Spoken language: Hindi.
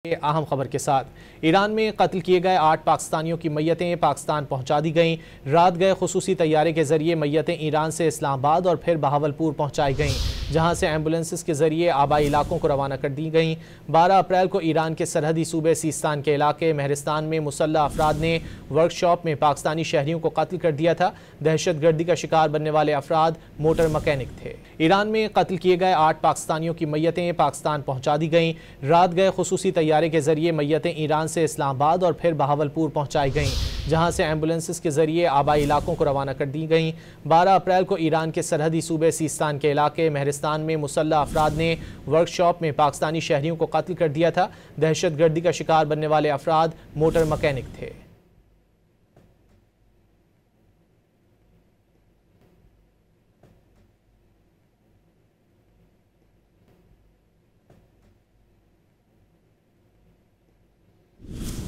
अहम खबर के साथ ईरान में कत्ल किए गए 8 पाकिस्तानियों की मैयतें पाकिस्तान पहुंचा दी गईं। रात गए खुसूसी तैयारे के जरिए मैयतें ईरान से इस्लामाबाद और फिर बहावलपुर पहुंचाई गईं, जहां से एम्बुलेंसेस के जरिए आबाई इलाकों को रवाना कर दी गईं। 12 अप्रैल को ईरान के सरहदी सूबे सीस्तान के इलाके महरिस्तान में मुसल्लह अफराद ने वर्कशॉप में पाकिस्तानी शहरियों को कत्ल कर दिया था। दहशतगर्दी का शिकार बनने वाले अफराद मोटर मैकेनिक थे। ईरान में कत्ल किए गए 8 पाकिस्तानियों की मैयतें पाकिस्तान पहुंचा दी गईं। रात गए खुसूसी तैयारे के जरिए मैयतें ईरान से इस्लामाबाद और फिर बहावलपुर पहुंचाई गईं, जहां से एम्बुलेंसेस के जरिए आबाई इलाकों को रवाना कर दी गईं। 12 अप्रैल को ईरान के सरहदी सूबे सीस्तान के इलाके महरिस्तान में मुसल्लह अफराद ने वर्कशॉप में पाकिस्तानी शहरियों को कत्ल कर दिया था। दहशतगर्दी का शिकार बनने वाले अफराद मोटर मैकेनिक थे।